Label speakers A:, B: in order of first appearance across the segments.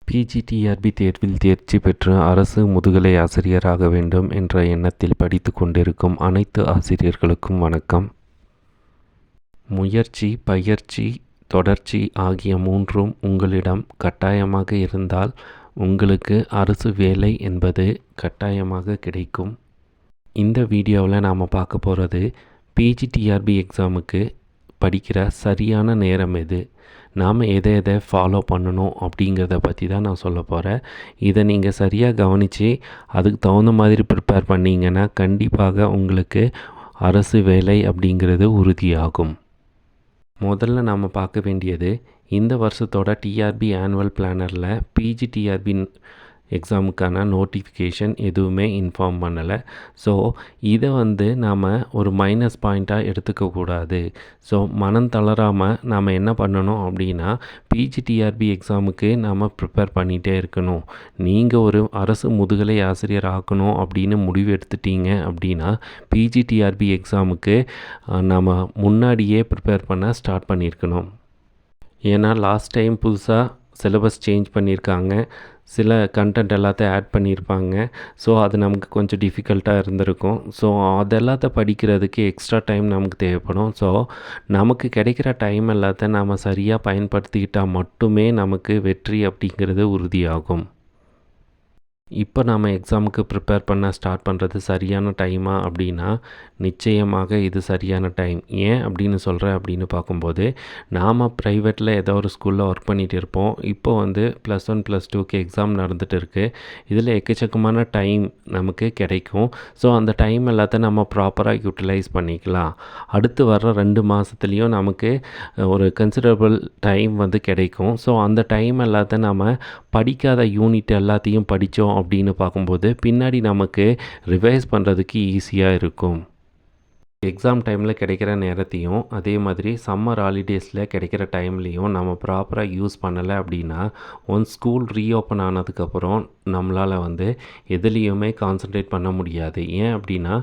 A: PGTRB தேர்வில் தேர்ச்சி பெற்று அரசு முதுகலை ஆசிரியராக வேண்டும் என்ற எண்ணத்தில் படித்து கொண்டிருக்கும் அனைத்து ஆசிரியர்களுக்கும் வணக்கம். முயற்சி, பயிற்சி, தொடர்ச்சி ஆகிய மூன்றும் உங்களிடம் கட்டாயமாக இருந்தால் உங்களுக்கு அரசு வேலை என்பது கட்டாயமாக கிடைக்கும். இந்த வீடியோவில் நாம் பார்க்க போகிறது பிஜிடிஆர்பி எக்ஸாமுக்கு படிக்கிற சரியான நேரம் எது, நாம் எதை எதை ஃபாலோ பண்ணணும் அப்படிங்கிறத பற்றி தான் நான் சொல்ல போகிறேன். இதை நீங்கள் சரியாக கவனித்து அதுக்கு தகுந்த மாதிரி ப்ரிப்பேர் பண்ணிங்கன்னா கண்டிப்பாக உங்களுக்கு அரசு வேலை அப்படிங்கிறது உறுதியாகும். முதல்ல நாம் பார்க்க வேண்டியது, இந்த வருஷத்தோட டிஆர்பி ஆனுவல் பிளானரில் பிஜிடிஆர்பி எக்ஸாமுக்கான நோட்டிஃபிகேஷன் எதுவுமே இன்ஃபார்ம் பண்ணலை. ஸோ இதை நாம் ஒரு மைனஸ் பாயிண்ட்டாக எடுத்துக்கக்கூடாது. ஸோ மனம் தளராமல் நாம் என்ன பண்ணணும் அப்படின்னா, பிஜிடிஆர்பி எக்ஸாமுக்கு நாம் ப்ரிப்பேர் பண்ணிகிட்டே இருக்கணும். நீங்கள் ஒரு அரசு முதுகலை ஆசிரியர் ஆக்கணும் அப்படின்னு முடிவு எடுத்துட்டீங்க அப்படின்னா பிஜிடிஆர்பி எக்ஸாமுக்கு நாம் முன்னாடியே ப்ரிப்பேர் பண்ண ஸ்டார்ட் பண்ணியிருக்கணும். ஏன்னா லாஸ்ட் டைம் புதுசாக சிலபஸ் சேஞ்ச் பண்ணியிருக்காங்க, சில கண்டென்ட் எல்லாத்தையும் ஆட் பண்ணியிருப்பாங்க. ஸோ அது நமக்கு கொஞ்சம் டிஃபிகல்ட்டாக இருந்திருக்கும். ஸோ அதெல்லாத்த படிக்கிறதுக்கு எக்ஸ்ட்ரா டைம் நமக்கு தேவைப்படும். ஸோ நமக்கு கிடைக்கிற டைம் எல்லாத்தையும் நாம் சரியாக பயன்படுத்திக்கிட்டால் மட்டுமே நமக்கு வெற்றி அப்படிங்கிறது உறுதியாகும். இப்போ நாம் எக்ஸாமுக்கு ப்ரிப்பேர் பண்ண ஸ்டார்ட் பண்ணுறது சரியான டைமா அப்படின்னா நிச்சயமாக இது சரியான டைம். ஏன் அப்படின்னு சொல்கிறேன் அப்படின்னு பார்க்கும்போது, நாம் ப்ரைவேட்டில் ஏதோ ஒரு ஸ்கூலில் ஒர்க் பண்ணிகிட்டு இருப்போம். இப்போ +1 +2க்கு எக்ஸாம் நடந்துகிட்டு இருக்குது. இதில் எக்கச்சக்கமான டைம் நமக்கு கிடைக்கும். ஸோ அந்த டைம் எல்லாத்தையும் நம்ம ப்ராப்பராக யூட்டிலைஸ் பண்ணிக்கலாம். அடுத்து வர்ற 2 மாதத்துலேயும் நமக்கு ஒரு கன்சிடரபிள் டைம் கிடைக்கும். ஸோ அந்த டைம் எல்லாத்தையும் நம்ம படிக்காத யூனிட் எல்லாத்தையும் படித்தோம் அப்படின்னு பார்க்கும்போது பின்னாடி நமக்கு ரிவைஸ் பண்ணுறதுக்கு ஈஸியாக இருக்கும். எக்ஸாம் டைமில் கிடைக்கிற நேரத்தையும் அதே மாதிரி சம்மர் ஹாலிடேஸில் கிடைக்கிற டைம்லேயும் நம்ம ப்ராப்பராக யூஸ் பண்ணலை அப்படின்னா ஒன்ஸ் ஸ்கூல் ரீஓப்பன் ஆனதுக்கப்புறம் நம்மளால் எதுலேயுமே கான்சன்ட்ரேட் பண்ண முடியாது. ஏன் அப்படின்னா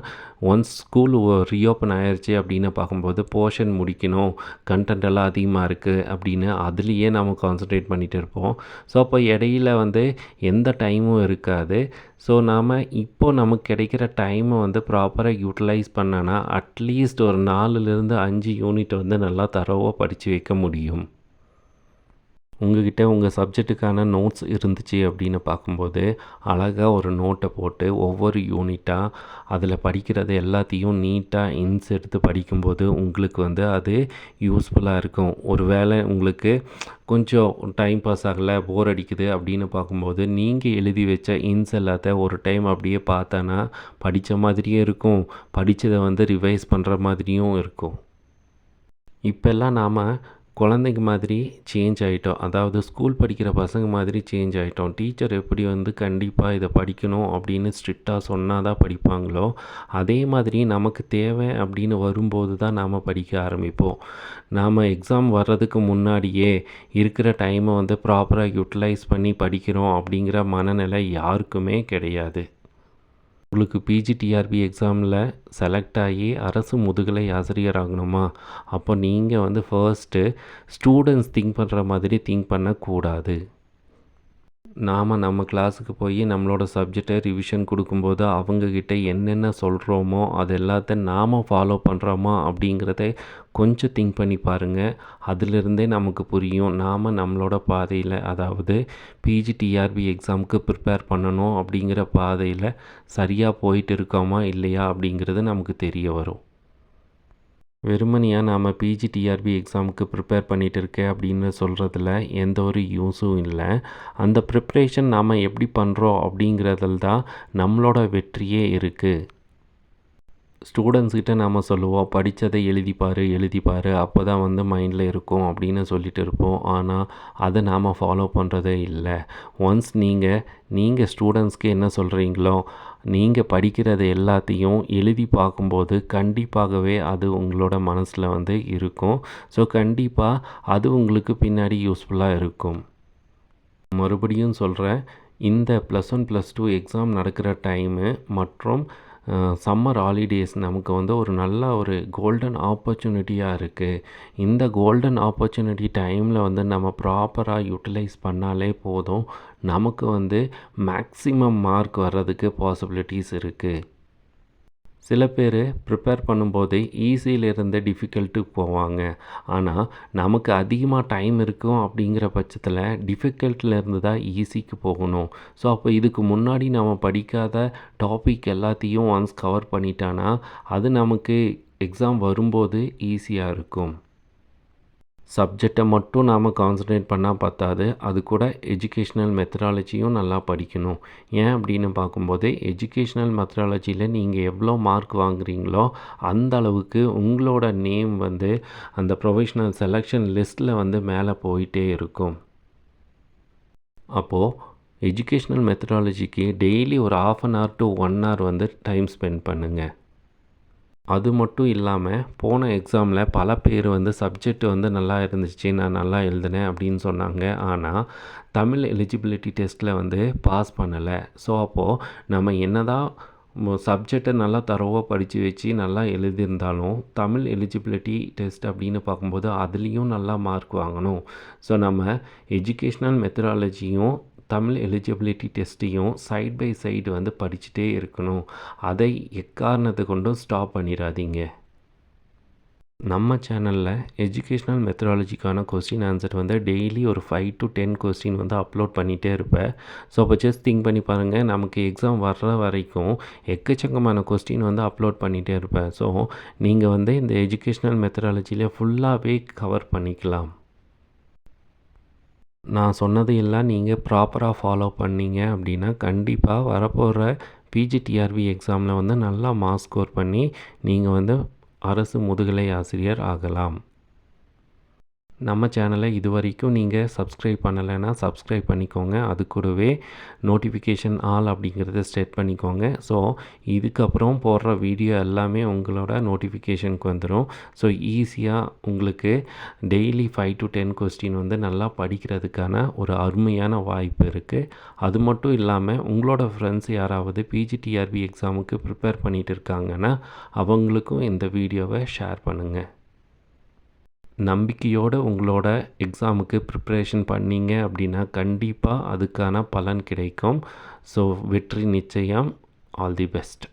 A: ஒன்ஸ் ஸ்கூல் ரீஓப்பன் ஆயிடுச்சு அப்படின்னு பார்க்கும்போது போர்ஷன் முடிக்கணும், கண்டென்ட் எல்லாம் அதிகமாக இருக்குது அப்படின்னு அதுலேயே நம்ம கான்சன்ட்ரேட் பண்ணிகிட்டு இருப்போம். ஸோ அப்போ இடையில எந்த டைமும் இருக்காது. ஸோ நாம் இப்போ நமக்கு கிடைக்கிற டைமை ப்ராப்பராக யூட்டிலைஸ் பண்ணனா அட்லீஸ்ட் ஒரு 4லேருந்து 5 யூனிட் நல்லா தரோவாக படித்து வைக்க முடியும். உங்கள்கிட்ட உங்கள் சப்ஜெக்ட்டுக்கான நோட்ஸ் இருந்துச்சு அப்படின்னு பார்க்கும்போது அழகாக ஒரு நோட்டை போட்டு ஒவ்வொரு யூனிட்டாக அதில் படிக்கிறது எல்லாத்தையும் நீட்டாக இன்ஸ் எடுத்து படிக்கும்போது உங்களுக்கு அது யூஸ்ஃபுல்லாக இருக்கும். ஒரு வேளை உங்களுக்கு கொஞ்சம் டைம் பாஸ் ஆகலை, போர் அடிக்குது அப்படின்னு பார்க்கும்போது நீங்கள் எழுதி வச்ச இன்ஸ் எல்லாத்த ஒரு டைம் அப்படியே பார்த்தோன்னா படித்த மாதிரியே இருக்கும், படித்ததை ரிவைஸ் பண்ணுற மாதிரியும் இருக்கும். இப்போல்லாம் நாம் குழந்தைங்க மாதிரி சேஞ்ச் ஆகிட்டோம். அதாவது ஸ்கூல் படிக்கிற பசங்க மாதிரி சேஞ்ச் ஆகிட்டோம். டீச்சர் எப்படி கண்டிப்பாக இதை படிக்கணும் அப்படின்னு ஸ்ட்ரிக்டாக சொன்னால் தான் படிப்பாங்களோ, அதே மாதிரி நமக்கு தேவை அப்படின்னு வரும்போது தான் நாம் படிக்க ஆரம்பிப்போம். நாம் எக்ஸாம் வர்றதுக்கு முன்னாடியே இருக்கிற டைமை ப்ராப்பராக யூட்டிலைஸ் பண்ணி படிக்கிறோம் அப்படிங்கிற மனநிலை யாருக்குமே கிடையாது. உங்களுக்கு பிஜிடிஆர்பி எக்ஸாமில் செலக்ட் ஆகி அரசு முதுகலை ஆசிரியர் ஆகணுமா, அப்போ நீங்கள் ஃபர்ஸ்ட்டு ஸ்டூடெண்ட்ஸ் திங்க் பண்ணுற மாதிரி திங்க் பண்ணக்கூடாது. நாம் நம்ம கிளாஸுக்கு போய் நம்மளோட சப்ஜெக்டை ரிவிஷன் கொடுக்கும்போது அவங்கக்கிட்ட என்னென்ன சொல்கிறோமோ அது எல்லாத்தையும் நாம் ஃபாலோ பண்ணுறோமா அப்படிங்கிறத கொஞ்சம் திங்க் பண்ணி பாருங்கள். அதிலிருந்தே நமக்கு புரியும் நாம் நம்மளோட பாதையில், அதாவது பிஜிடிஆர்பி எக்ஸாமுக்கு ப்ரிப்பேர் பண்ணணும் அப்படிங்கிற பாதையில் சரியாக போயிட்டு இருக்கோமா இல்லையா அப்படிங்கிறது நமக்கு தெரிய வரும். வெறுமனையாக நாம் பிஜிடிஆர்பி எக்ஸாமுக்கு ப்ரிப்பேர் பண்ணிகிட்டு இருக்கேன் அப்படின்னு சொல்கிறதுல எந்த ஒரு யூஸும் இல்லை. அந்த ப்ரிப்ரேஷன் நாம் எப்படி பண்ணுறோம் அப்படிங்கிறதில் தான் நம்மளோட வெற்றியே இருக்குது. ஸ்டூடெண்ட்ஸ்கிட்ட நாம் சொல்லுவோம், படித்ததை எழுதிப்பார் அப்போ தான் மைண்டில் இருக்கும் அப்படின்னு சொல்லிட்டு இருப்போம். ஆனால் அதை நாம் ஃபாலோ பண்ணுறதே இல்லை. ஒன்ஸ் நீங்கள் ஸ்டூடெண்ட்ஸ்க்கு என்ன சொல்கிறீங்களோ, நீங்கள் படிக்கிறது எல்லாத்தையும் எழுதி பார்க்கும்போது கண்டிப்பாகவே அது உங்களோட மனசில் இருக்கும். ஸோ கண்டிப்பாக அது உங்களுக்கு பின்னாடி யூஸ்ஃபுல்லாக இருக்கும். மறுபடியும் சொல்கிறேன், இந்த +1 +2 எக்ஸாம் நடக்கிற டைமு மற்றும் சம்மர் ஹாலிடேஸ் நமக்கு வந்து ஒரு நல்ல ஒரு கோல்டன் ஆப்பர்ச்சுனிட்டியாக இருக்குது. இந்த கோல்டன் ஆப்பர்ச்சுனிட்டி டைமில் வந்து நம்ம ப்ராப்பராக யூட்டிலைஸ் பண்ணாலே போதும், நமக்கு வந்து மேக்ஸிமம் மார்க் வர்றதுக்கு பாசிபிலிட்டிஸ் இருக்குது. சில பேர் ப்ரிப்பேர் பண்ணும்போதே ஈஸியிலேருந்து டிஃபிகல்ட்டுக்கு போவாங்க. ஆனால் நமக்கு அதிகமாக டைம் இருக்கும் அப்படிங்கிற பட்சத்தில் டிஃபிகல்ட்லேருந்து தான் ஈஸிக்கு போகணும். ஸோ அப்போ இதுக்கு முன்னாடி நம்ம படிக்காத டாபிக் எல்லாத்தையும் ஒன்ஸ் கவர் பண்ணிட்டானா அது நமக்கு எக்ஸாம் வரும்போது ஈஸியாக இருக்கும். சப்ஜெக்டை மட்டும் நாம் கான்சன்ட்ரேட் பண்ணால் பத்தாது, அது கூட எஜுகேஷ்னல் மெத்தடாலஜியும் நல்லா படிக்கணும். ஏன் அப்படின்னு பார்க்கும்போது எஜுகேஷ்னல் மெத்தடாலஜியில் நீங்கள் எவ்வளோ மார்க் வாங்குறீங்களோ அந்த அளவுக்கு உங்களோட நேம் வந்து அந்த ப்ரொஃபஷ்னல் செலெக்ஷன் லிஸ்ட்டில் வந்து மேலே போயிட்டே இருக்கும். அப்போது எஜுகேஷ்னல் மெத்தடாலஜிக்கு டெய்லி ஒரு 1/2 hour to 1 hour வந்து டைம் ஸ்பெண்ட் பண்ணுங்கள். அது மட்டும் இல்லாமல் போன எக்ஸாமில் பல பேர் வந்து சப்ஜெக்ட் வந்து நல்லா இருந்துச்சு, நான் நல்லா எழுதினேன் அப்படின்னு சொன்னாங்க. ஆனால் தமிழ் எலிஜிபிலிட்டி டெஸ்ட்டில் வந்து பாஸ் பண்ணலை. ஸோ அப்போது நம்ம என்ன தான் சப்ஜெக்டை நல்லா தரோவாக படித்து வச்சு நல்லா எழுதியிருந்தாலும் தமிழ் எலிஜிபிலிட்டி டெஸ்ட் அப்படின்னு பார்க்கும்போது அதுலேயும் நல்லா மார்க் வாங்கணும். ஸோ நம்ம எஜுகேஷ்னல் மெத்தடாலஜியும் தமிழ் எலிஜிபிலிட்டி டெஸ்ட்டையும் சைட் பை சைடு வந்து படிச்சுட்டே இருக்கணும். அதை எக்காரணத்தை கொண்டும் ஸ்டாப் பண்ணிடாதீங்க. நம்ம சேனலில் எஜுகேஷ்னல் மெத்தடாலஜிக்கான கொஸ்டின் ஆன்சர் வந்து டெய்லி ஒரு 5 to 10 கொஸ்டின் வந்து அப்லோட் பண்ணிகிட்டே இருப்பேன். ஸோ அப்போ ஜஸ்ட் திங்க் பண்ணி பாருங்கள், நமக்கு எக்ஸாம் வர்ற வரைக்கும் எக்கச்சக்கமான கொஸ்டின் வந்து அப்லோட் பண்ணிகிட்டே இருப்பேன். ஸோ நீங்கள் வந்து இந்த எஜுகேஷ்னல் மெத்தடாலஜியில் ஃபுல்லாகவே கவர் பண்ணிக்கலாம். நான் சொன்னது எல்லாம் நீங்கள் ப்ராப்பராக ஃபாலோ பண்ணீங்க அப்படின்னா கண்டிப்பாக வரப்போகிற பிஜிடிஆர்பி எக்ஸாமில் வந்து நல்லா மார்க் ஸ்கோர் பண்ணி நீங்கள் வந்து அரசு முதுகலை ஆசிரியர் ஆகலாம். நம்ம சேனலை இது வரைக்கும் நீங்கள் சப்ஸ்கிரைப் பண்ணலைன்னா சப்ஸ்கிரைப் பண்ணிக்கோங்க. அது கூடவே நோட்டிஃபிகேஷன் ஆல் அப்படிங்கிறத செட் பண்ணிக்கோங்க. ஸோ இதுக்கப்புறம் போடுற வீடியோ எல்லாமே உங்களோட நோட்டிஃபிகேஷனுக்கு வந்துடும். ஸோ ஈஸியாக உங்களுக்கு டெய்லி 5 to 10 கொஸ்டின் வந்து நல்லா படிக்கிறதுக்கான ஒரு அருமையான வாய்ப்பு இருக்குது. அது மட்டும் இல்லாமல் உங்களோட ஃப்ரெண்ட்ஸ் யாராவது பிஜிடிஆர்பி எக்ஸாமுக்கு ப்ரிப்பேர் பண்ணிகிட்டு இருக்காங்கன்னா அவங்களுக்கும் இந்த வீடியோவை ஷேர் பண்ணுங்கள். நம்பிக்கையோடு உங்களோட எக்ஸாமுக்கு ப்ரிப்ரேஷன் பண்ணீங்க அப்படின்னா கண்டிப்பாக அதுக்கான பலன் கிடைக்கும். ஸோ வெற்றி நிச்சயம். All the best.